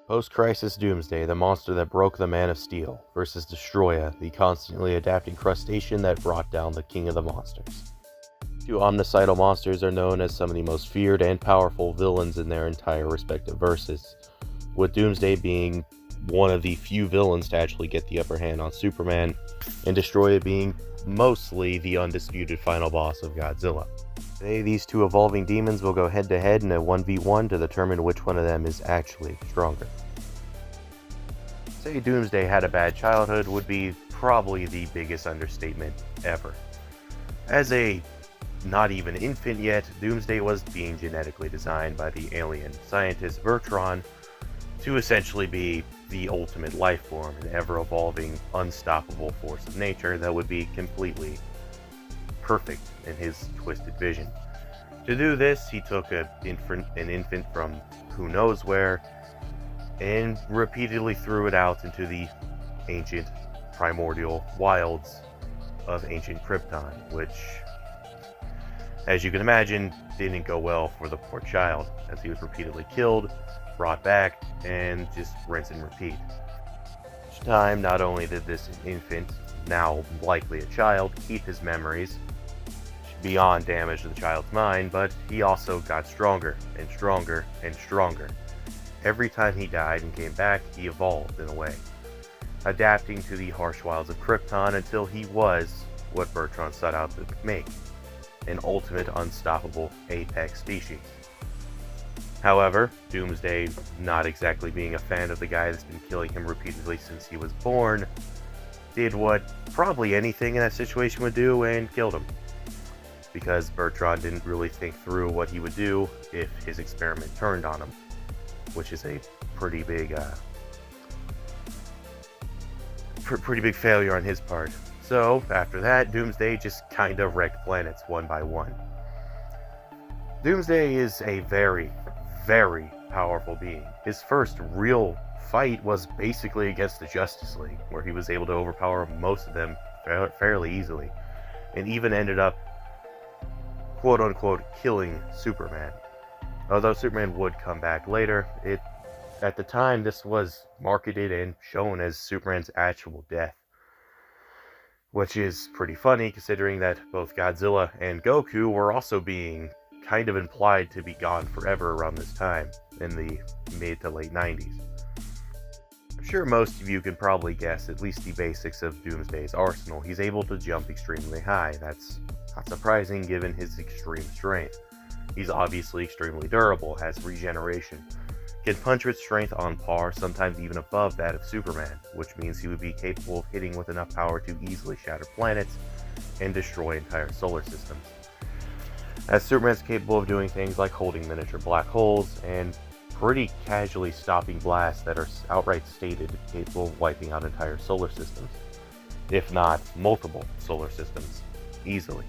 Post-Crisis Doomsday, the monster that broke the Man of Steel, versus Destoroyah, the constantly adapting crustacean that brought down the King of the Monsters. Two omnicidal monsters are known as some of the most feared and powerful villains in their entire respective verses, with Doomsday being one of the few villains to actually get the upper hand on Superman, and Destoroyah being mostly the undisputed final boss of Godzilla. Today, these two evolving demons will go head-to-head in a 1v1 to determine which one of them is actually stronger. Say Doomsday had a bad childhood would be probably the biggest understatement ever. As a not even infant yet, Doomsday was being genetically designed by the alien scientist Bertrand to essentially be the ultimate life form, an ever-evolving, unstoppable force of nature that would be completely perfect in his twisted vision. To do this, he took an infant from who knows where and repeatedly threw it out into the ancient primordial wilds of ancient Krypton, which, as you can imagine, didn't go well for the poor child, as he was repeatedly killed, brought back, and just rinse and repeat. Each time, not only did this infant, now likely a child, keep his memories beyond damage to the child's mind, but he also got stronger and stronger and stronger. Every time he died and came back, he evolved in a way, adapting to the harsh wilds of Krypton until he was what Bertrand set out to make, an ultimate unstoppable apex species. However, Doomsday, not exactly being a fan of the guy that's been killing him repeatedly since he was born, did what probably anything in that situation would do and killed him. Because Bertrand didn't really think through what he would do if his experiment turned on him, which is a pretty big failure on his part. So, after that, Doomsday just kind of wrecked planets one by one. Doomsday is a very, very powerful being. His first real fight was basically against the Justice League, where he was able to overpower most of them fairly easily, and even ended up quote-unquote killing Superman. Although Superman would come back later, at the time this was marketed and shown as Superman's actual death. Which is pretty funny considering that both Godzilla and Goku were also being kind of implied to be gone forever around this time, in the mid to late 90s. I'm sure most of you can probably guess at least the basics of Doomsday's arsenal. He's able to jump extremely high. That's not surprising given his extreme strength. He's obviously extremely durable, has regeneration, can punch with strength on par, sometimes even above that of Superman, which means he would be capable of hitting with enough power to easily shatter planets and destroy entire solar systems. As Superman's capable of doing things like holding miniature black holes and pretty casually stopping blasts that are outright stated capable of wiping out entire solar systems, if not multiple solar systems, easily.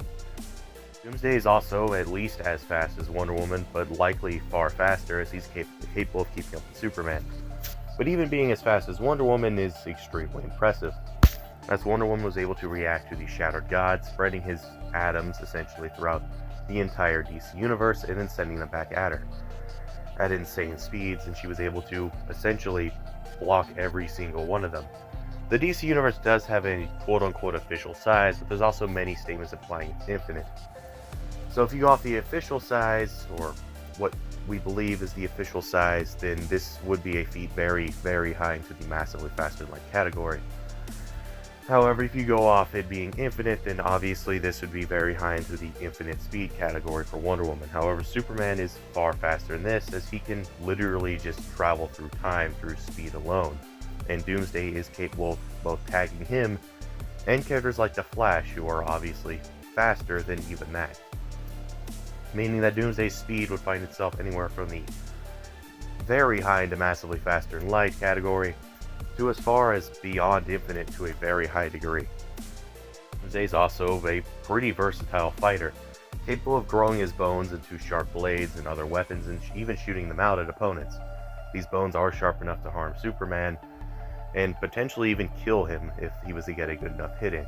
Doomsday is also at least as fast as Wonder Woman, but likely far faster as he's capable of keeping up with Superman. But even being as fast as Wonder Woman is extremely impressive, as Wonder Woman was able to react to the Shattered God, spreading his atoms essentially throughout the entire DC universe and then sending them back at her at insane speeds, and she was able to essentially block every single one of them. The DC universe does have a quote-unquote official size, but there's also many statements implying it's infinite. So if you go off the official size, or what we believe is the official size, then this would be a feat very, very high into the massively faster-than-light category. However, if you go off it being infinite, then obviously this would be very high into the infinite speed category for Wonder Woman. However, Superman is far faster than this, as he can literally just travel through time through speed alone. And Doomsday is capable of both tagging him and characters like the Flash, who are obviously faster than even that. Meaning that Doomsday's speed would find itself anywhere from the very high into massively faster than light category to as far as beyond infinite to a very high degree. Doomsday's also a pretty versatile fighter, capable of growing his bones into sharp blades and other weapons and even shooting them out at opponents. These bones are sharp enough to harm Superman, and potentially even kill him if he was to get a good enough hit in.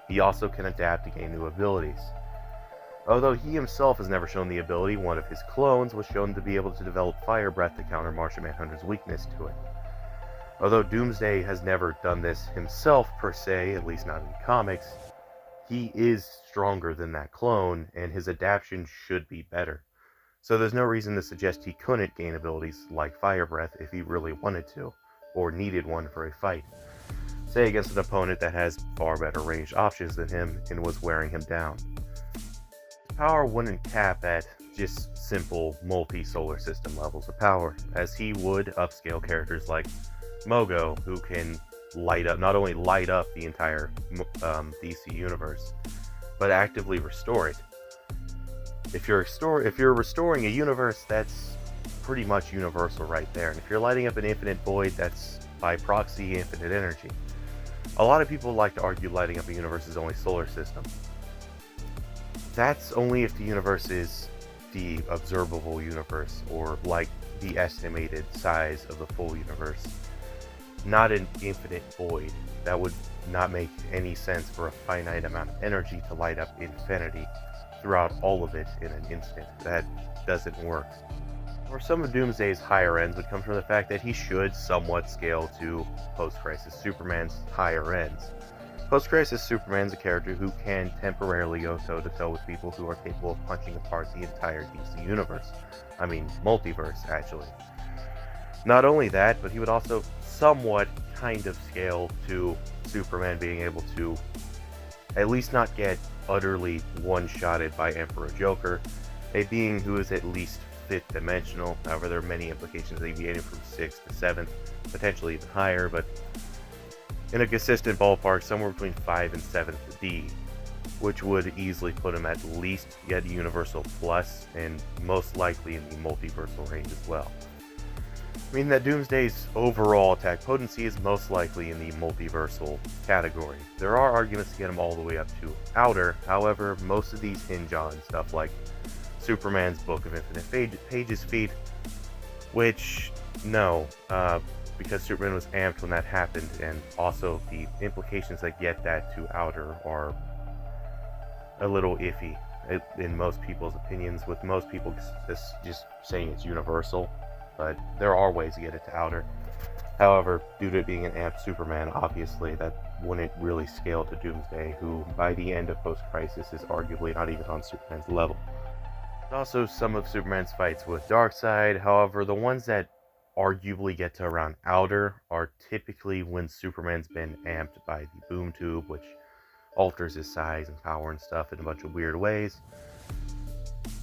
He also can adapt to gain new abilities. Although he himself has never shown the ability, one of his clones was shown to be able to develop fire breath to counter Martian Manhunter's weakness to it. Although Doomsday has never done this himself per se, at least not in comics, he is stronger than that clone, and his adaptation should be better. So there's no reason to suggest he couldn't gain abilities like fire breath if he really wanted to, or needed one for a fight. Say against an opponent that has far better ranged options than him and was wearing him down. His power wouldn't cap at just simple multi-solar system levels of power, as he would upscale characters like Mogo, who can not only light up the entire DC universe, but actively restore it. If you're restoring a universe, that's pretty much universal right there. And if you're lighting up an infinite void, that's by proxy infinite energy. A lot of people like to argue lighting up a universe is only solar system. That's only if the universe is the observable universe, or like the estimated size of the full universe. Not an infinite void. That would not make any sense for a finite amount of energy to light up infinity throughout all of it in an instant. That doesn't work. Or some of Doomsday's higher ends would come from the fact that he should somewhat scale to Post-Crisis Superman's higher ends. Post-Crisis Superman's a character who can temporarily go toe-to-toe with people who are capable of punching apart the entire DC universe. I mean, multiverse, actually. Not only that, but he would also somewhat kind of scale to Superman being able to at least not get utterly one-shotted by Emperor Joker, a being who is at least fifth dimensional. However, there are many implications deviating from 6th to 7th, potentially even higher, but in a consistent ballpark, somewhere between 5 and 7th D, which would easily put him at least yet Universal Plus, and most likely in the multiversal range as well. I mean that Doomsday's overall attack potency is most likely in the multiversal category. There are arguments to get him all the way up to Outer, however, most of these hinge on stuff like Superman's Book of Infinite Pages feat, which, no, because Superman was amped when that happened, and also the implications that get that to Outer are a little iffy in most people's opinions, with most people just saying it's universal. But there are ways to get it to Outer. However, due to it being an amped Superman, obviously that wouldn't really scale to Doomsday, who by the end of Post-Crisis is arguably not even on Superman's level. Also, some of Superman's fights with Darkseid, however, the ones that arguably get to around Outer are typically when Superman's been amped by the boom tube, which alters his size and power and stuff in a bunch of weird ways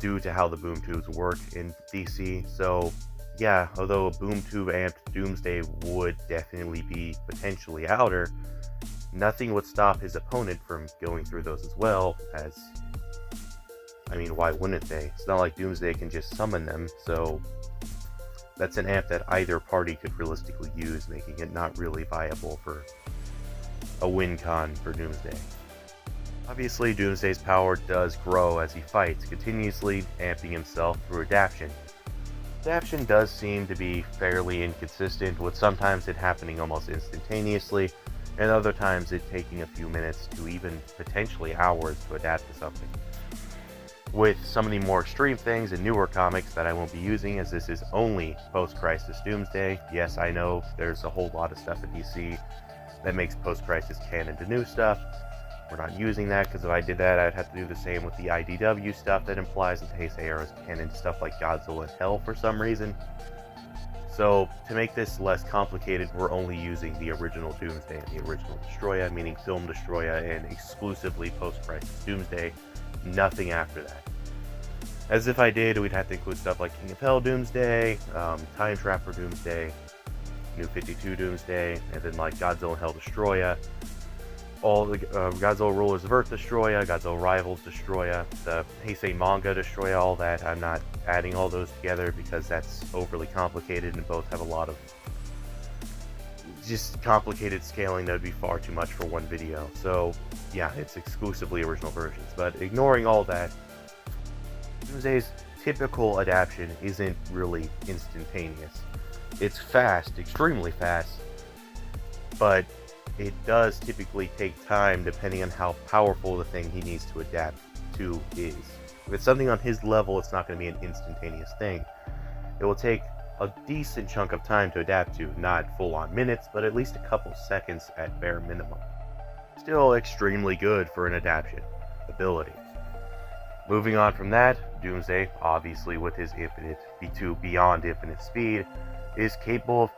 due to how the boom tubes work in DC. So yeah, although a boom tube amped Doomsday would definitely be potentially Outer, nothing would stop his opponent from going through those as well, as, I mean, why wouldn't they? It's not like Doomsday can just summon them, so that's an amp that either party could realistically use, making it not really viable for a win con for Doomsday. Obviously, Doomsday's power does grow as he fights, continuously amping himself through adaptation. Adaptation does seem to be fairly inconsistent, with sometimes it happening almost instantaneously, and other times it taking a few minutes to even potentially hours to adapt to something. With some of the more extreme things in newer comics that I won't be using, as this is only post-Crisis Doomsday. Yes, I know there's a whole lot of stuff in DC that makes post-Crisis canon to new stuff. We're not using that, because if I did that, I'd have to do the same with the IDW stuff that implies into Heisei era's canon stuff like Godzilla and Hell for some reason. So, to make this less complicated, we're only using the original Doomsday and the original Destoroyah, meaning Film Destoroyah and exclusively post-Crisis Doomsday, nothing after that. As if I did, we'd have to include stuff like King of Hell Doomsday, Time Trapper Doomsday, New 52 Doomsday, and then like Godzilla and Hell Destoroyah, all the Godzilla Rulers of Earth Destoroyah, Godzilla Rivals Destoroyah, the Heisei manga Destoroyah, all that. I'm not adding all those together because that's overly complicated, and both have a lot of just complicated scaling that would be far too much for one video. So yeah, it's exclusively original versions. But ignoring all that, Doomsday's typical adaptation isn't really instantaneous. It's fast, extremely fast, but it does typically take time depending on how powerful the thing he needs to adapt to is. If it's something on his level, it's not going to be an instantaneous thing. It will take a decent chunk of time to adapt to, not full-on minutes, but at least a couple seconds at bare minimum. Still extremely good for an adaptation ability. Moving on from that, Doomsday, obviously with his beyond infinite speed, is capable of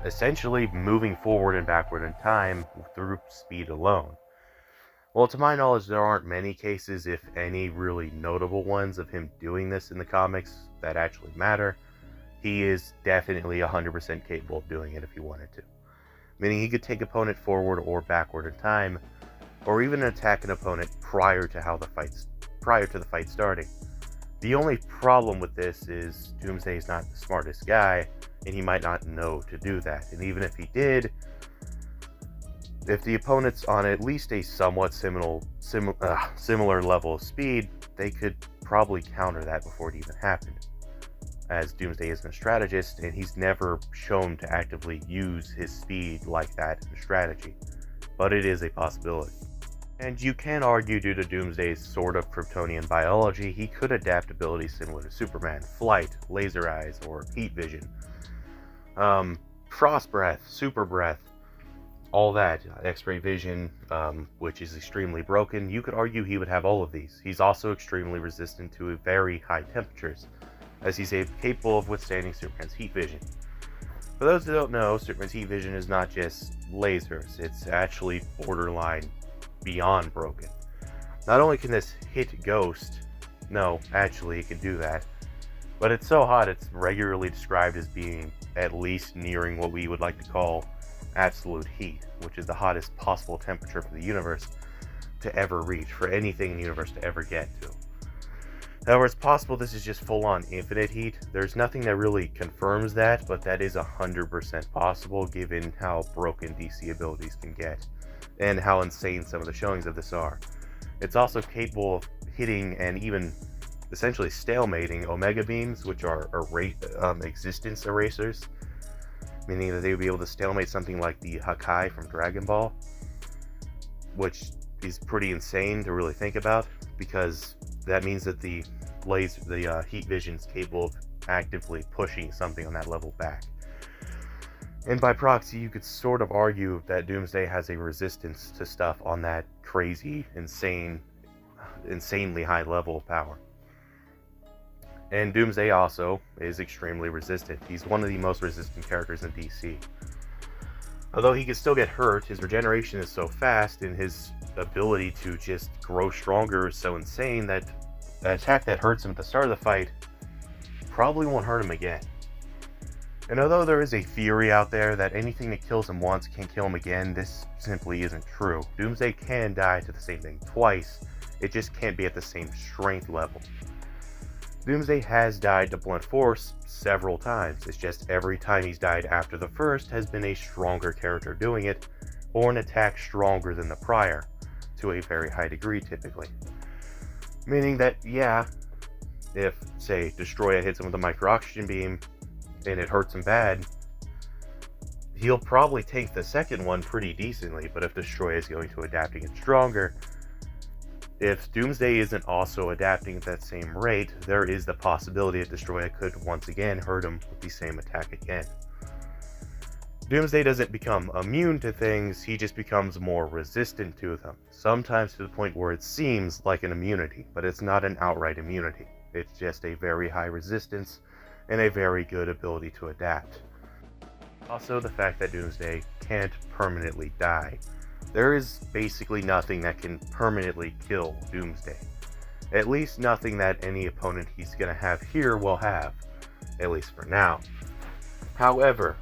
essentially moving forward and backward in time through speed alone. Well, to my knowledge, there aren't many cases, if any, really notable ones of him doing this in the comics that actually matter. He is definitely 100% capable of doing it if he wanted to. Meaning he could take opponent forward or backward in time, or even attack an opponent prior to the fight starting. The only problem with this is Doomsday is not the smartest guy, and he might not know to do that. And even if he did, if the opponent's on at least a somewhat similar level of speed, they could probably counter that before it even happened. As Doomsday isn't a strategist, and he's never shown to actively use his speed like that in strategy. But it is a possibility. And you can argue, due to Doomsday's sort of Kryptonian biology, he could adapt abilities similar to Superman: flight, laser eyes, or heat vision. Frost breath, super breath, all that, X-ray vision, which is extremely broken. You could argue he would have all of these. He's also extremely resistant to very high temperatures, as he's capable of withstanding Superman's heat vision. For those who don't know, Superman's heat vision is not just lasers, it's actually borderline beyond broken. Not only can this hit Ghost, no, actually it can do that, but it's so hot it's regularly described as being at least nearing what we would like to call absolute heat, which is the hottest possible temperature for the universe to ever reach, for anything in the universe to ever get to. However, it's possible this is just full-on infinite heat. There's nothing that really confirms that, but that is 100% possible given how broken DC abilities can get, and how insane some of the showings of this are. It's also capable of hitting and even essentially stalemating Omega Beams, which are existence erasers, meaning that they would be able to stalemate something like the Heisei from Dragon Ball, which is pretty insane to really think about, because that means that the heat vision is capable of actively pushing something on that level back. And by proxy, you could sort of argue that Doomsday has a resistance to stuff on that crazy, insanely high level of power. And Doomsday also is extremely resistant. He's one of the most resistant characters in DC. Although he can still get hurt, his regeneration is so fast, and his ability to just grow stronger is so insane that an attack that hurts him at the start of the fight probably won't hurt him again. And although there is a theory out there that anything that kills him once can kill him again, this simply isn't true. Doomsday can die to the same thing twice, it just can't be at the same strength level. Doomsday has died to blunt force several times, it's just every time he's died after the first has been a stronger character doing it, or an attack stronger than the prior, to a very high degree typically. Meaning that, yeah, if, say, Destoroyah hits him with a micro-oxygen beam, and it hurts him bad, he'll probably take the second one pretty decently, but if Destoroyah is going to adapt to get stronger, if Doomsday isn't also adapting at that same rate, there is the possibility that Destoroyah could once again hurt him with the same attack again. Doomsday doesn't become immune to things, he just becomes more resistant to them, sometimes to the point where it seems like an immunity, but it's not an outright immunity. It's just a very high resistance and a very good ability to adapt. Also, the fact that Doomsday can't permanently die. There is basically nothing that can permanently kill Doomsday. At least nothing that any opponent he's going to have here will have, at least for now. However,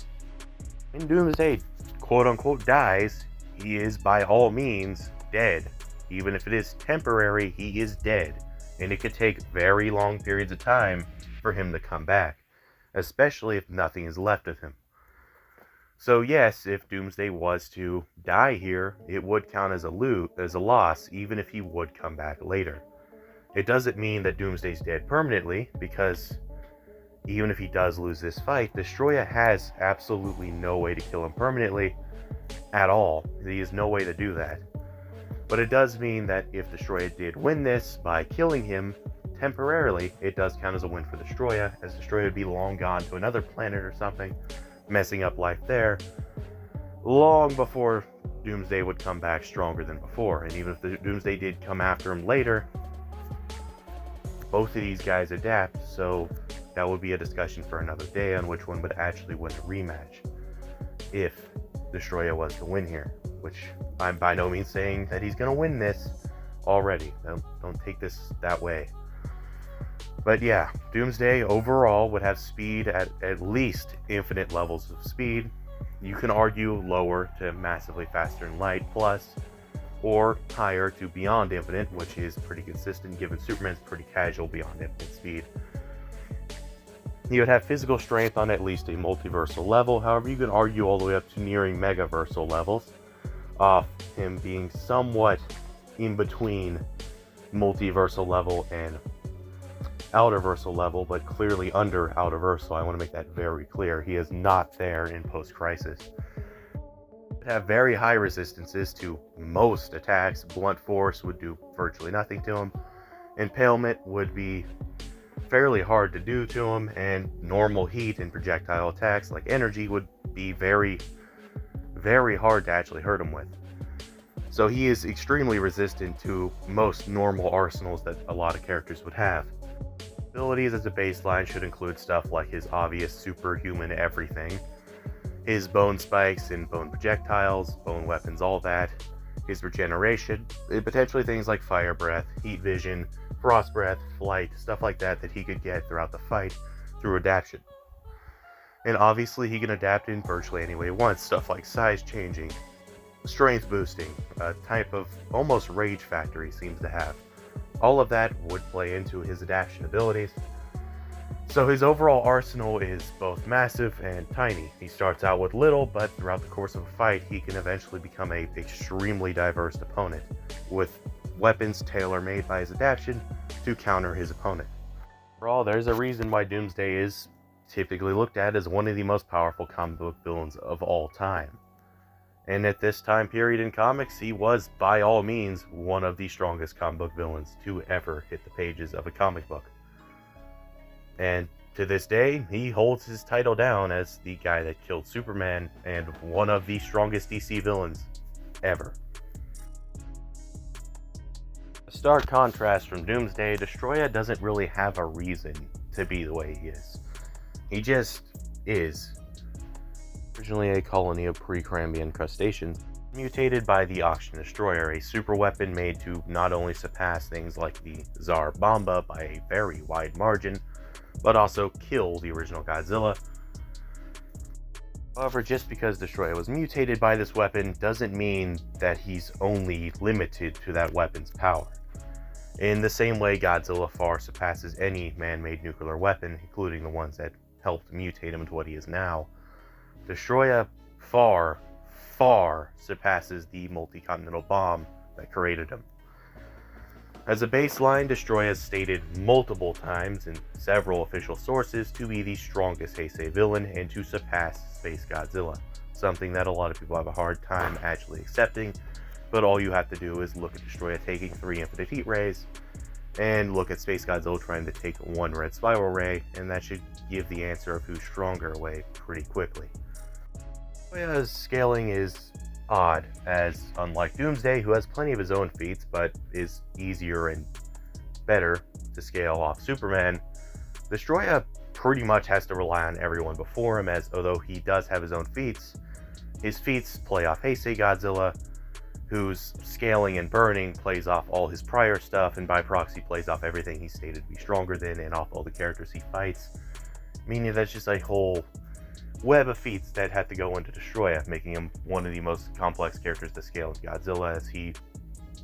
when Doomsday quote-unquote dies, he is by all means dead. Even if it is temporary, he is dead, and it could take very long periods of time for him to come back, especially if nothing is left of him. So yes, if Doomsday was to die here, it would count as a loss, even if he would come back later. It doesn't mean that Doomsday's dead permanently, because even if he does lose this fight, Destoroyah has absolutely no way to kill him permanently at all. He has no way to do that. But it does mean that if Destoroyah did win this by killing him, temporarily, it does count as a win for Destoroyah, as Destoroyah would be long gone to another planet or something, messing up life there, long before Doomsday would come back stronger than before. And even if the Doomsday did come after him later, both of these guys adapt, so that would be a discussion for another day on which one would actually win a rematch, if Destoroyah was to win here, which I'm by no means saying that he's going to win this already. Don't take this that way. But yeah, Doomsday overall would have speed at least infinite levels of speed. You can argue lower to massively faster than light plus, or higher to beyond infinite, which is pretty consistent given Superman's pretty casual beyond infinite speed. He would have physical strength on at least a multiversal level. However, you can argue all the way up to nearing megaversal levels, off him being somewhat in between multiversal level and outerversal level, but clearly under outerversal. I want to make that very clear. He is not there in post-crisis. Have very high resistances to most attacks. Blunt force would do virtually nothing to him. Impalement would be fairly hard to do to him, and normal heat and projectile attacks like energy would be very, very hard to actually hurt him with. So he is extremely resistant to most normal arsenals that a lot of characters would have. Abilities as a baseline should include stuff like his obvious superhuman everything, his bone spikes and bone projectiles, bone weapons, all that, his regeneration, and potentially things like fire breath, heat vision, frost breath, flight, stuff like that he could get throughout the fight through adaptation. And obviously he can adapt in virtually any way he wants, stuff like size changing, strength boosting, a type of almost rage factor he seems to have. All of that would play into his adaptation abilities. So his overall arsenal is both massive and tiny. He starts out with little, but throughout the course of a fight, he can eventually become an extremely diverse opponent, with weapons tailor-made by his adaptation to counter his opponent. Overall, there's a reason why Doomsday is typically looked at as one of the most powerful comic book villains of all time. And at this time period in comics, he was, by all means, one of the strongest comic book villains to ever hit the pages of a comic book. And to this day, he holds his title down as the guy that killed Superman and one of the strongest DC villains ever. A stark contrast from Doomsday, Destoroyah doesn't really have a reason to be the way he is. He just is. Originally a colony of Precambrian crustaceans, mutated by the Oxygen Destroyer, a super weapon made to not only surpass things like the Tsar Bomba by a very wide margin, but also kill the original Godzilla. However, just because Destoroyah was mutated by this weapon doesn't mean that he's only limited to that weapon's power. In the same way, Godzilla far surpasses any man-made nuclear weapon, including the ones that helped mutate him into what he is now. Destoroyah far, far surpasses the multi-continental bomb that created him. As a baseline, Destoroyah is stated multiple times in several official sources to be the strongest Heisei villain and to surpass Space Godzilla, something that a lot of people have a hard time actually accepting, but all you have to do is look at Destoroyah taking 3 infinite heat rays, and look at Space Godzilla trying to take 1 red spiral ray, and that should give the answer of who's stronger away pretty quickly. Destoroyah's scaling is odd, as unlike Doomsday, who has plenty of his own feats, but is easier and better to scale off Superman, Destoroyah pretty much has to rely on everyone before him, as although he does have his own feats, his feats play off Heisei Godzilla, whose scaling and burning plays off all his prior stuff, and by proxy plays off everything he's stated to be stronger than, and off all the characters he fights, meaning that's just a whole web of feats that had to go into Destoroyah, making him one of the most complex characters to scale in Godzilla, as he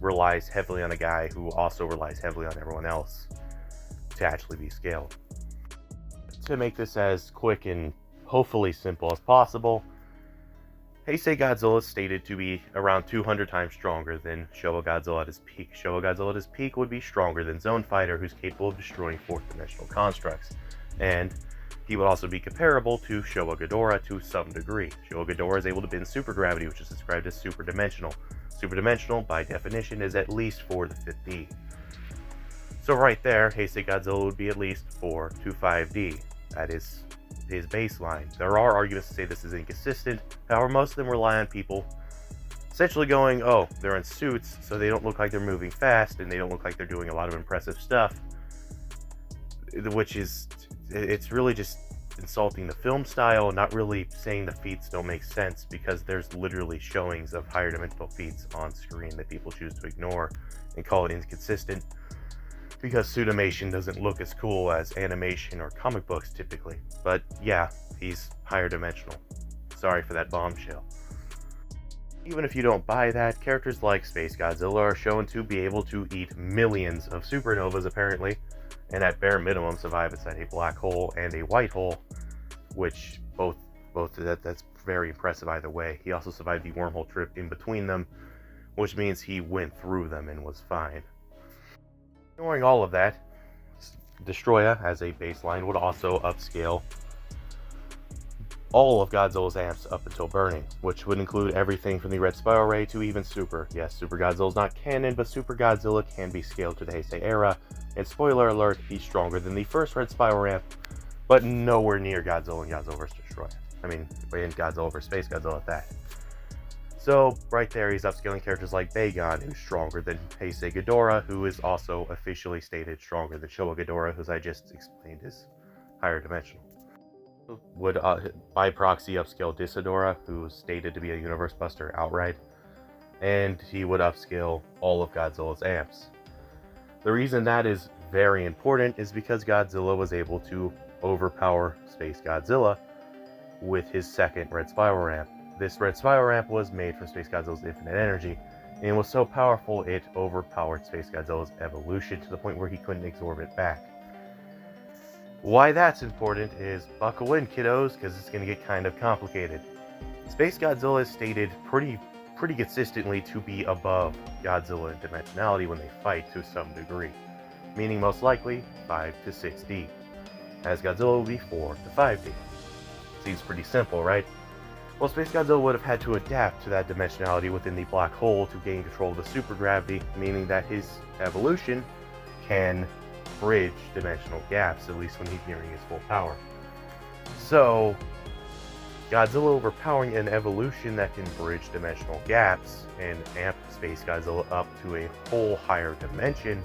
relies heavily on a guy who also relies heavily on everyone else to actually be scaled. To make this as quick and hopefully simple as possible, Heisei Godzilla is stated to be around 200 times stronger than Showa Godzilla at his peak. Showa Godzilla at his peak would be stronger than Zone Fighter, who's capable of destroying 4th dimensional constructs, and he would also be comparable to Showa Ghidorah to some degree. Showa Ghidorah is able to bend supergravity, which is described as superdimensional. Superdimensional, by definition, is at least 4 to the 5th D. So right there, Heisei Godzilla would be at least 4 to 5D. That is his baseline. There are arguments to say this is inconsistent, however most of them rely on people essentially going, oh, they're in suits, so they don't look like they're moving fast, and they don't look like they're doing a lot of impressive stuff, which is, it's really just insulting the film style, not really saying the feats don't make sense, because there's literally showings of higher dimensional feats on screen that people choose to ignore and call it inconsistent, because suitimation doesn't look as cool as animation or comic books typically. But yeah, he's higher dimensional. Sorry for that bombshell. Even if you don't buy that, characters like Space Godzilla are shown to be able to eat millions of supernovas apparently, and at bare minimum survive inside a black hole and a white hole, which that's very impressive either way. He also survived the wormhole trip in between them, which means he went through them and was fine. Ignoring all of that, Destoroyah as a baseline would also upscale all of Godzilla's amps up until burning, which would include everything from the Red Spiral Ray to even Super. Yes, Super Godzilla's not canon, but Super Godzilla can be scaled to the Heisei era, and spoiler alert, he's stronger than the first Red Spiral Ramp, but nowhere near Godzilla and Godzilla vs. Destoroyah. I mean, in Godzilla vs. Space Godzilla at that. So, right there, he's upscaling characters like Bagon, who's stronger than Heisei Ghidorah, who is also officially stated stronger than Showa Ghidorah, who I just explained is higher dimensional. Would by proxy upscale Destoroyah, who's stated to be a universe buster outright, and he would upscale all of Godzilla's amps. The reason that is very important is because Godzilla was able to overpower Space Godzilla with his second Red Spiral Ramp. This Red Spiral Ramp was made from Space Godzilla's infinite energy, and was so powerful it overpowered Space Godzilla's evolution to the point where he couldn't absorb it back. Why that's important is buckle in, kiddos, because it's going to get kind of complicated. Space Godzilla is stated pretty consistently to be above Godzilla in dimensionality when they fight to some degree, meaning most likely 5 to 6D, as Godzilla will be 4 to 5D. Seems pretty simple, right? Well, Space Godzilla would have had to adapt to that dimensionality within the black hole to gain control of the supergravity, meaning that his evolution can bridge dimensional gaps, at least when he's nearing his full power. So, Godzilla overpowering an evolution that can bridge dimensional gaps and amp Space Godzilla up to a whole higher dimension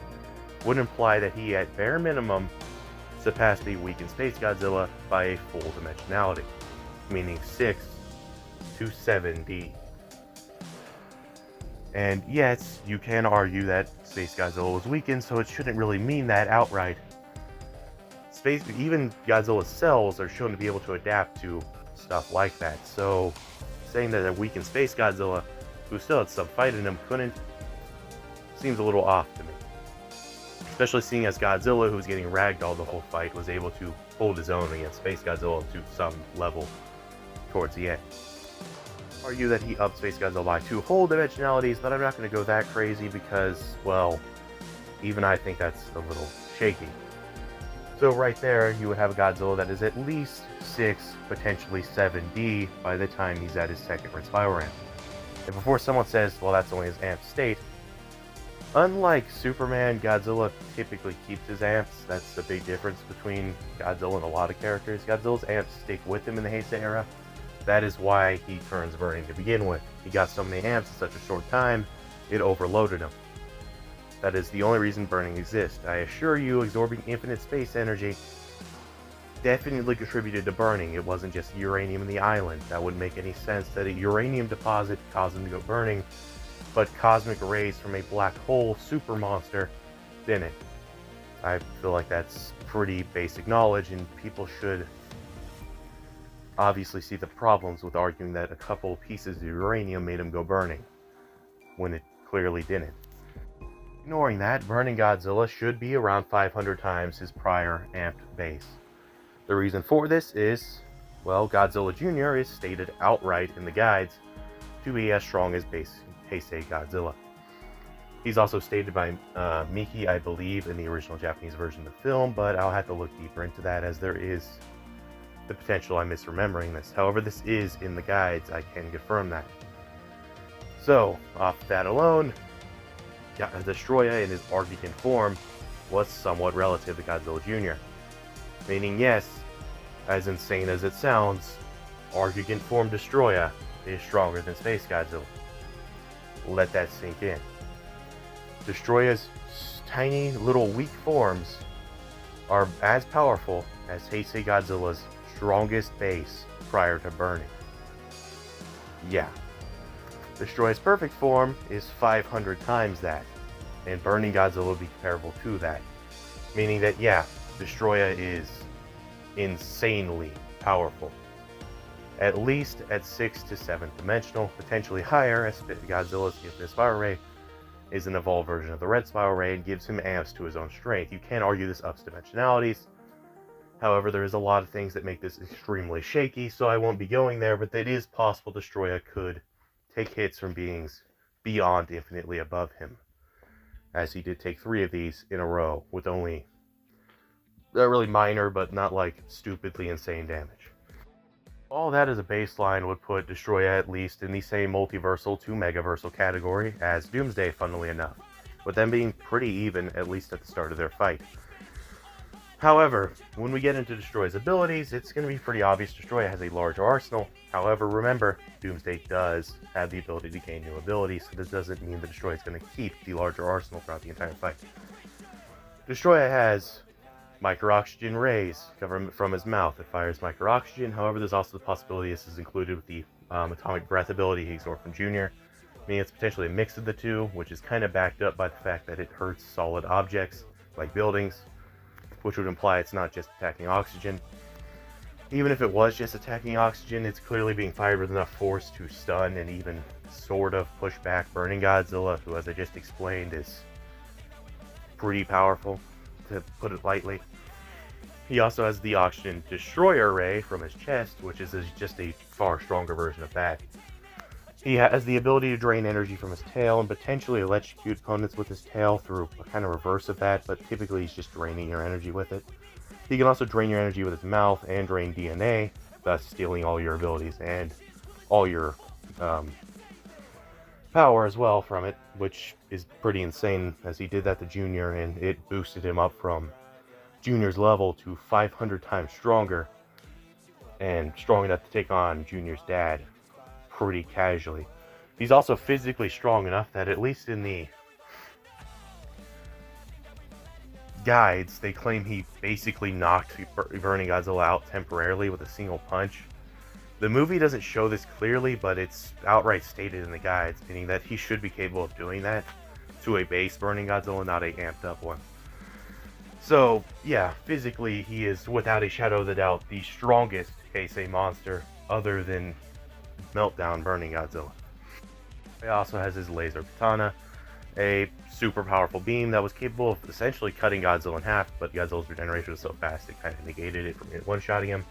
would imply that he, at bare minimum, surpassed the weakened Space Godzilla by a full dimensionality, meaning 6 to 7D. And yes, you can argue that Space Godzilla was weakened, so it shouldn't really mean that outright. Even Godzilla's cells are shown to be able to adapt to stuff like that, so saying that a weakened Space Godzilla, who still had some fight in him, couldn't, seems a little off to me. Especially seeing as Godzilla, who was getting ragdolled the whole fight, was able to hold his own against Space Godzilla to some level towards the end. Argue that he upped Space Godzilla by 2 whole dimensionalities, but I'm not going to go that crazy because, well, even I think that's a little shaky. So right there, you would have a Godzilla that is at least 6, potentially 7D by the time he's at his second Red Spiral Ramp. And before someone says, well, that's only his amp state, unlike Superman, Godzilla typically keeps his amps. That's the big difference between Godzilla and a lot of characters. Godzilla's amps stick with him in the Heisei era. That is why he turns burning to begin with. He got so many amps in such a short time, it overloaded him. That is the only reason burning exists. I assure you, absorbing infinite space energy definitely contributed to burning. It wasn't just uranium in the island. That wouldn't make any sense that a uranium deposit caused him to go burning, but cosmic rays from a black hole super monster didn't. I feel like that's pretty basic knowledge, and people should obviously see the problems with arguing that a couple pieces of uranium made him go burning, when it clearly didn't. Ignoring that, burning Godzilla should be around 500 times his prior amped base. The reason for this is, well, Godzilla Jr. is stated outright in the guides to be as strong as base Heisei Godzilla. He's also stated by Miki, I believe, in the original Japanese version of the film, but I'll have to look deeper into that as there is the potential I'm misremembering this. However, this is in the guides, I can confirm that. So, off that alone, Destoroyah in his Arctic form was somewhat relative to Godzilla Jr. Meaning, yes, as insane as it sounds, Argigant form Destoroyah is stronger than Space Godzilla. Let that sink in. Destoroyah's tiny little weak forms are as powerful as Heisei Godzilla's strongest base prior to burning. Yeah. Destoroyah's perfect form is 500 times that, and burning Godzilla would be comparable to that. Meaning that, yeah, Destoroyah is insanely powerful. At least at 6th to 7th dimensional, potentially higher, as Godzilla's Infinite Spiral Ray is an evolved version of the Red Spiral Ray and gives him amps to his own strength. You can argue this ups dimensionalities. However, there is a lot of things that make this extremely shaky, so I won't be going there, but it is possible Destoroyah could take hits from beings beyond infinitely above him, as he did take 3 of these in a row with only really minor but not like stupidly insane damage. All that as a baseline would put Destoroyah at least in the same multiversal to megaversal category as Doomsday, funnily enough, with them being pretty even at least at the start of their fight. However, when we get into Destoroyah's abilities, it's going to be pretty obvious Destoroyah has a large arsenal. However, remember, Doomsday does have the ability to gain new abilities, so this doesn't mean that Destoroyah is going to keep the larger arsenal throughout the entire fight. Destoroyah has micro-oxygen rays coming from his mouth. It fires micro-oxygen. However, there's also the possibility this is included with the atomic breath ability he absorbed from Junior. Meaning it's potentially a mix of the two, which is kind of backed up by the fact that it hurts solid objects, like buildings, which would imply it's not just attacking oxygen. Even if it was just attacking oxygen, it's clearly being fired with enough force to stun and even sort of push back Burning Godzilla, who, as I just explained, is pretty powerful, to put it lightly. He also has the Oxygen Destroyer Ray from his chest, which is just a far stronger version of that. He has the ability to drain energy from his tail and potentially electrocute opponents with his tail through a kind of reverse of that, but typically he's just draining your energy with it. He can also drain your energy with his mouth and drain DNA, thus stealing all your abilities and all your power as well from it, which is pretty insane, as he did that to Junior and it boosted him up from Junior's level to 500 times stronger and strong enough to take on Junior's dad pretty casually. He's also physically strong enough that, at least in the guides, they claim he basically knocked Burning Godzilla out temporarily with a single punch. The movie doesn't show this clearly, but it's outright stated in the guides, meaning that he should be capable of doing that to a base Burning Godzilla, not a amped up one. So, yeah, physically he is, without a shadow of a doubt, the strongest Heisei monster other than Meltdown Burning Godzilla. He also has his laser katana, a super powerful beam that was capable of essentially cutting Godzilla in half, but Godzilla's regeneration was so fast it kind of negated it from one-shotting him.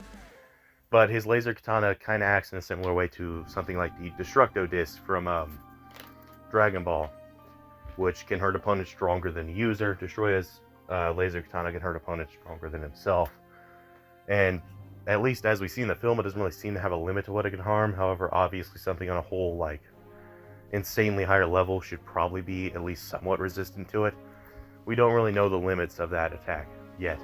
But his laser katana kind of acts in a similar way to something like the Destructo Disc from Dragon Ball, which can hurt opponents stronger than the user. Destoroyah's laser katana can hurt opponents stronger than himself. And at least as we see in the film, it doesn't really seem to have a limit to what it can harm. However, obviously something on a whole, like, insanely higher level should probably be at least somewhat resistant to it. We don't really know the limits of that attack yet.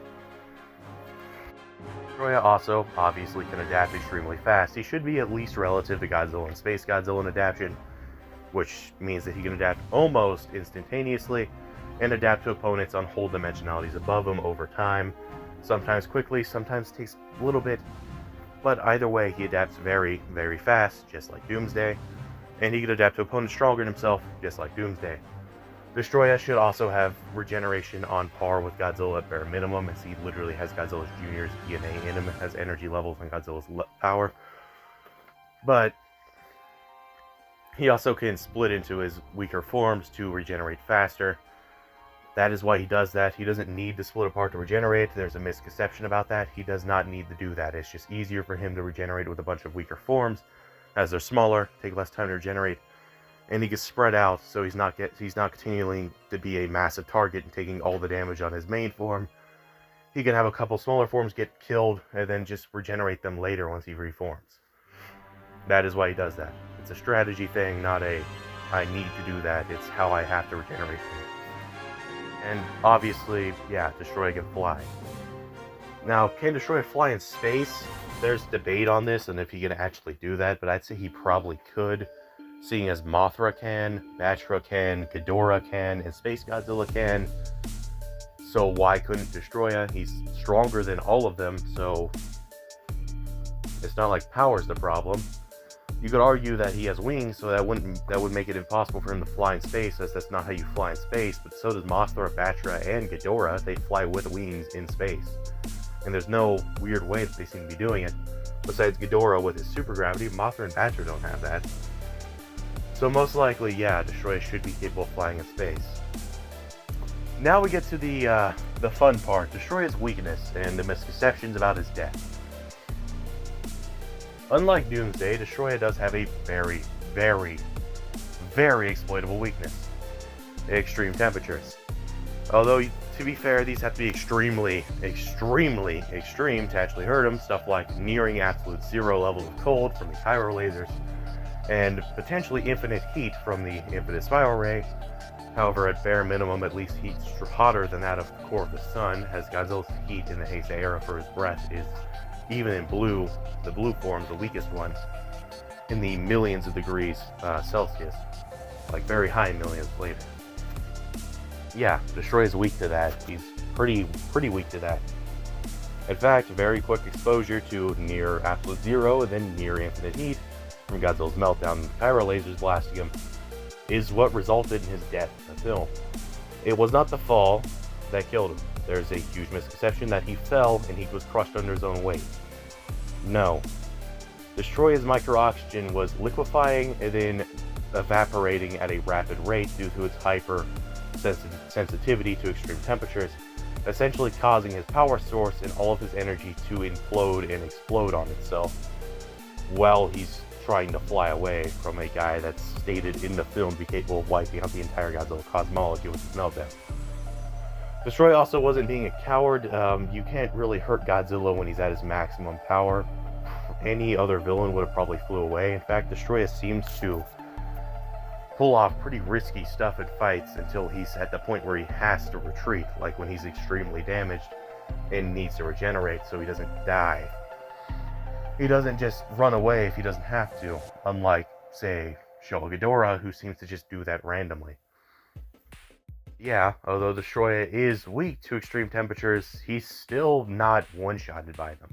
Destoroyah also obviously can adapt extremely fast. He should be at least relative to Godzilla and Space Godzilla in adaptation, which means that he can adapt almost instantaneously and adapt to opponents on whole dimensionalities above him over time. Sometimes quickly, sometimes takes a little bit, but either way he adapts very, very fast, just like Doomsday, and he can adapt to opponents stronger than himself, just like Doomsday. Destoroyah should also have regeneration on par with Godzilla at bare minimum, as he literally has Godzilla's Junior's DNA in him, has energy levels and Godzilla's power. But he also can split into his weaker forms to regenerate faster. That is why he does that. He doesn't need to split apart to regenerate. There's a misconception about that. He does not need to do that. It's just easier for him to regenerate with a bunch of weaker forms, as they're smaller, take less time to regenerate, and he gets spread out, so he's not continuing to be a massive target and taking all the damage on his main form. He can have a couple smaller forms get killed and then just regenerate them later once he reforms. That is why he does that. It's a strategy thing, not a I need to do that. It's how I have to regenerate things. And obviously, yeah, Destoroyah can fly. Now, can Destoroyah fly in space? There's debate on this and if he can actually do that, but I'd say he probably could, seeing as Mothra can, Batra can, Ghidorah can, and Space Godzilla can. So why couldn't Destoroyah? He's stronger than all of them, so it's not like power's the problem. You could argue that he has wings, so that would make it impossible for him to fly in space, as that's not how you fly in space. But so does Mothra, Batra, and Ghidorah. They fly with wings in space, and there's no weird way that they seem to be doing it. Besides Ghidorah with his super gravity, Mothra and Batra don't have that. So most likely, yeah, Destoroyah should be capable of flying in space. Now we get to the fun part: Destoroyah's weakness and the misconceptions about his death. Unlike Doomsday, Destoroyah does have a very, very, very exploitable weakness: extreme temperatures. Although, to be fair, these have to be extremely, extremely extreme to actually hurt him. Stuff like nearing absolute zero levels of cold from the Kyro lasers, and potentially infinite heat from the infinite spiral ray. However, at bare minimum, at least heat hotter than that of the core of the sun, as Godzilla's heat in the Heisei era for his breath is, even in blue, the blue forms, the weakest one, in the millions of degrees Celsius, like very high millions later. Yeah, Destoroyah is weak to that. He's pretty weak to that. In fact, very quick exposure to near absolute zero and then near infinite heat from Godzilla's meltdown and the Kyro lasers blasting him is what resulted in his death in the film. It was not the fall that killed him. There's a huge misconception that he fell and he was crushed under his own weight. No. Destoroyah's micro-oxygen was liquefying and then evaporating at a rapid rate due to its hyper sensitivity to extreme temperatures, essentially causing his power source and all of his energy to implode and explode on itself while he's trying to fly away from a guy that's stated in the film to be capable of wiping out the entire Godzilla cosmology with his meltdown. Destoroyah also wasn't being a coward. You can't really hurt Godzilla when he's at his maximum power. Any other villain would have probably flew away. In fact, Destoroyah seems to pull off pretty risky stuff at fights until he's at the point where he has to retreat, like when he's extremely damaged and needs to regenerate so he doesn't die. He doesn't just run away if he doesn't have to, unlike, say, Showa Ghidorah, who seems to just do that randomly. Yeah, although Destoroyah is weak to extreme temperatures, he's still not one-shotted by them.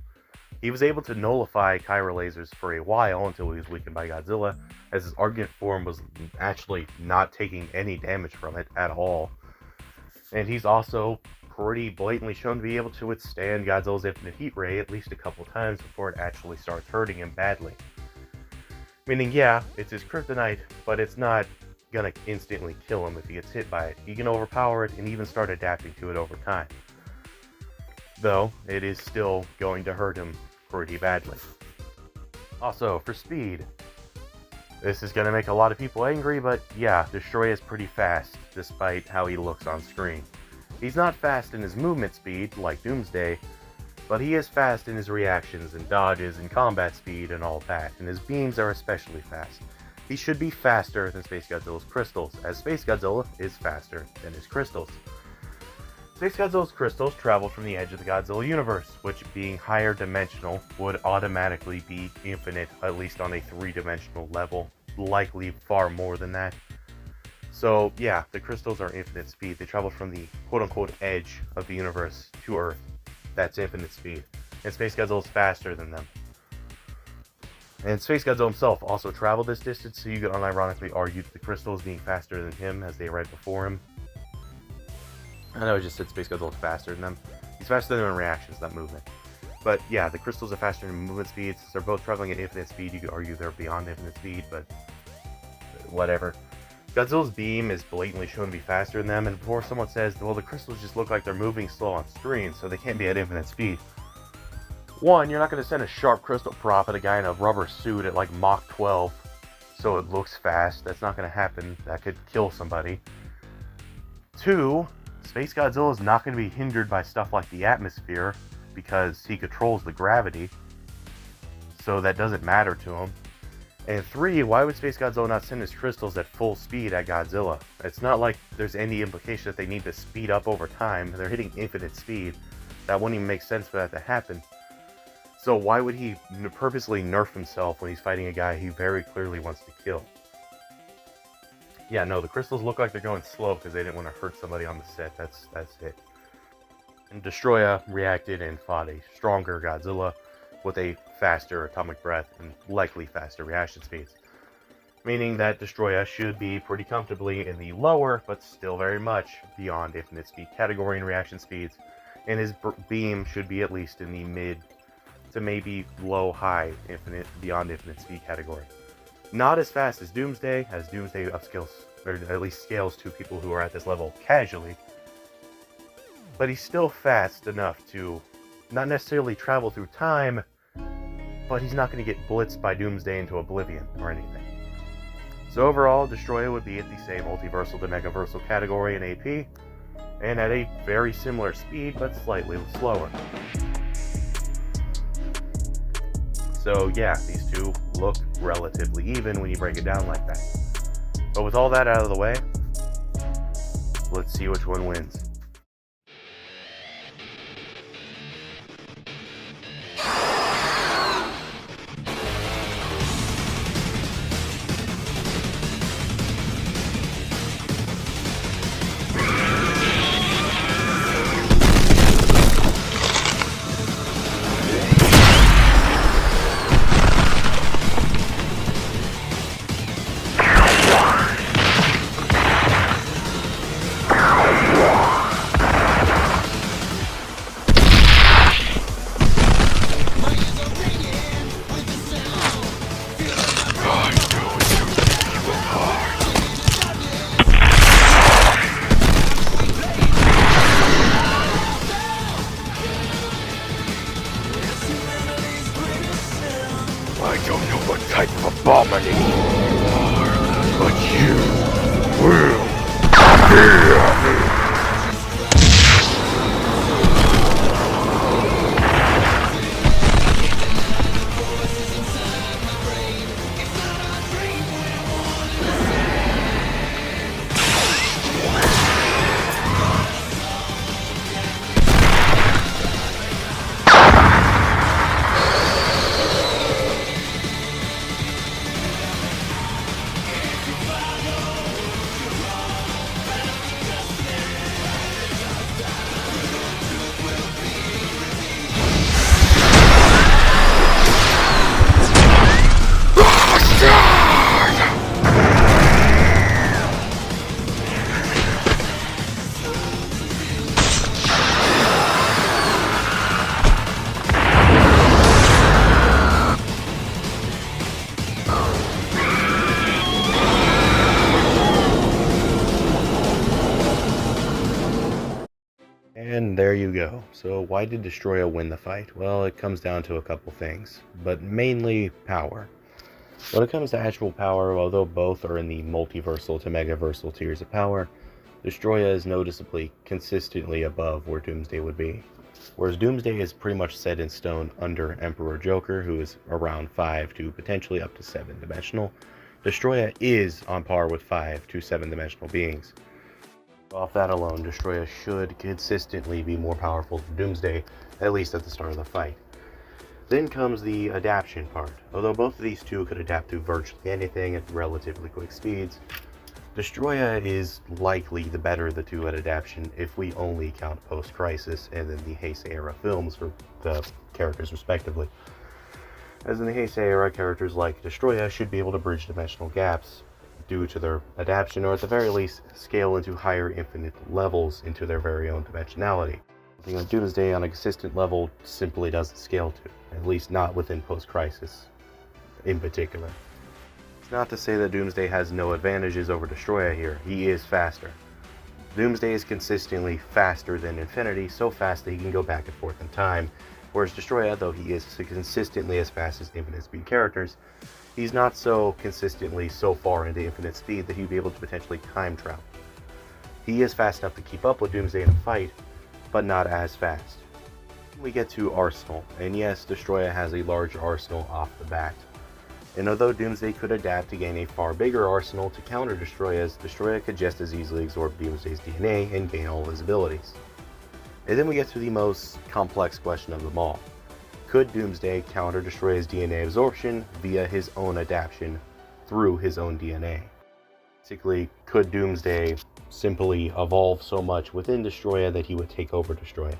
He was able to nullify Kyro lasers for a while until he was weakened by Godzilla, as his Argent form was actually not taking any damage from it at all. And he's also pretty blatantly shown to be able to withstand Godzilla's infinite heat ray at least a couple times before it actually starts hurting him badly. Meaning, yeah, it's his kryptonite, but it's not gonna instantly kill him if he gets hit by it. He can overpower it and even start adapting to it over time. Though, it is still going to hurt him pretty badly. Also, for speed, this is gonna make a lot of people angry, but yeah, Destoroyah is pretty fast, despite how he looks on screen. He's not fast in his movement speed, like Doomsday, but he is fast in his reactions and dodges and combat speed and all that, and his beams are especially fast. He should be faster than Space Godzilla's crystals, as Space Godzilla is faster than his crystals. Space Godzilla's crystals travel from the edge of the Godzilla universe, which, being higher dimensional, would automatically be infinite, at least on a 3-dimensional level, likely far more than that. So yeah, the crystals are infinite speed. They travel from the quote-unquote edge of the universe to Earth. That's infinite speed. And Space Godzilla is faster than them. And Space Godzilla himself also traveled this distance, so you could unironically argue that the crystals being faster than him as they arrived before him. I know I just said Space Godzilla is faster than them. He's faster than them in reactions, not movement. But yeah, the crystals are faster than movement speeds. They're both traveling at infinite speed. You could argue they're beyond infinite speed, but whatever. Godzilla's beam is blatantly shown to be faster than them, and before someone says, well, the crystals just look like they're moving slow on screen, so they can't be at infinite speed. One, you're not going to send a sharp crystal prop at a guy in a rubber suit at like Mach 12, so it looks fast. That's not going to happen. That could kill somebody. Two, Space Godzilla is not going to be hindered by stuff like the atmosphere, because he controls the gravity, so that doesn't matter to him. And 3, why would Space Godzilla not send his crystals at full speed at Godzilla? It's not like there's any implication that they need to speed up over time. They're hitting infinite speed. That wouldn't even make sense for that to happen. So why would he purposely nerf himself when he's fighting a guy he very clearly wants to kill? Yeah, no, the crystals look like they're going slow because they didn't want to hurt somebody on the set. That's it. And Destoroyah reacted and fought a stronger Godzilla with a faster atomic breath and likely faster reaction speeds. Meaning that Destoroyah should be pretty comfortably in the lower, but still very much beyond infinite speed category in reaction speeds, and his beam should be at least in the mid to maybe low-high beyond infinite speed category. Not as fast as Doomsday, upscales, or at least scales to people who are at this level casually, but he's still fast enough to not necessarily travel through time, but he's not going to get blitzed by Doomsday into oblivion or anything. So overall, Destoroyah would be at the same multiversal to megaversal category in AP, and at a very similar speed, but slightly slower. So yeah, these two look relatively even when you break it down like that. But with all that out of the way, let's see which one wins. I don't know what type of abomination you are, but you will fear me. And there you go. So why did Destoroyah win the fight? Well, it comes down to a couple things, but mainly power. When it comes to actual power, although both are in the multiversal to megaversal tiers of power, Destoroyah is noticeably consistently above where Doomsday would be. Whereas Doomsday is pretty much set in stone under Emperor Joker, who is around 5 to potentially up to 7 dimensional. Destoroyah is on par with 5 to 7 dimensional beings. Off that alone, Destoroyah should consistently be more powerful than Doomsday, at least at the start of the fight. Then comes the adaptation part. Although both of these two could adapt to virtually anything at relatively quick speeds, Destoroyah is likely the better of the two at adaptation if we only count post-Crisis and then the Heisei era films for the characters respectively. As in the Heisei era, characters like Destoroyah should be able to bridge dimensional gaps due to their adaptation, or at the very least scale into higher infinite levels into their very own dimensionality. Something like Doomsday on a consistent level simply doesn't scale to, at least not within post-Crisis in particular. It's not to say that Doomsday has no advantages over Destoroyah here. He is faster. Doomsday is consistently faster than Infinity, so fast that he can go back and forth in time, whereas Destoroyah, though he is consistently as fast as infinite speed characters, he's not so consistently so far into infinite speed that he'd be able to potentially time travel. He is fast enough to keep up with Doomsday in a fight, but not as fast. We get to Arsenal, and yes, Destoroyah has a large arsenal off the bat. And although Doomsday could adapt to gain a far bigger arsenal to counter Destoroyah, Destoroyah could just as easily absorb Doomsday's DNA and gain all of his abilities. And then we get to the most complex question of them all. Could Doomsday counter Destoroyah's DNA absorption via his own adaptation through his own DNA? Basically, could Doomsday simply evolve so much within Destoroyah that he would take over Destoroyah?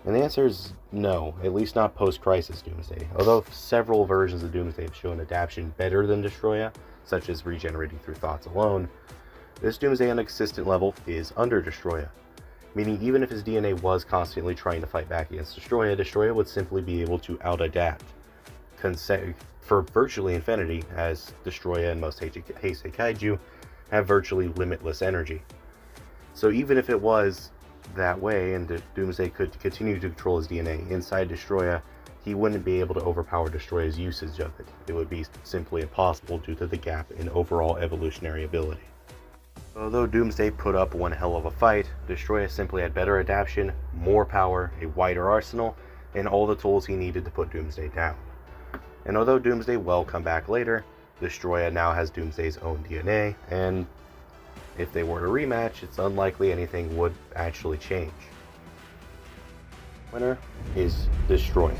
And the answer is no, at least not post-Crisis Doomsday. Although several versions of Doomsday have shown adaptation better than Destoroyah, such as regenerating through thoughts alone, this Doomsday on a consistent level is under Destoroyah. Meaning even if his DNA was constantly trying to fight back against Destoroyah, Destoroyah would simply be able to out-adapt for virtually infinity, as Destoroyah and most Heisei Kaiju have virtually limitless energy. So even if it was that way, and Doomsday could continue to control his DNA inside Destoroyah, he wouldn't be able to overpower Destoroyah's usage of it. It would be simply impossible due to the gap in overall evolutionary ability. Although Doomsday put up one hell of a fight, Destoroyah simply had better adaptation, more power, a wider arsenal, and all the tools he needed to put Doomsday down. And although Doomsday will come back later, Destoroyah now has Doomsday's own DNA, and if they were to rematch, it's unlikely anything would actually change. Winner is Destoroyah.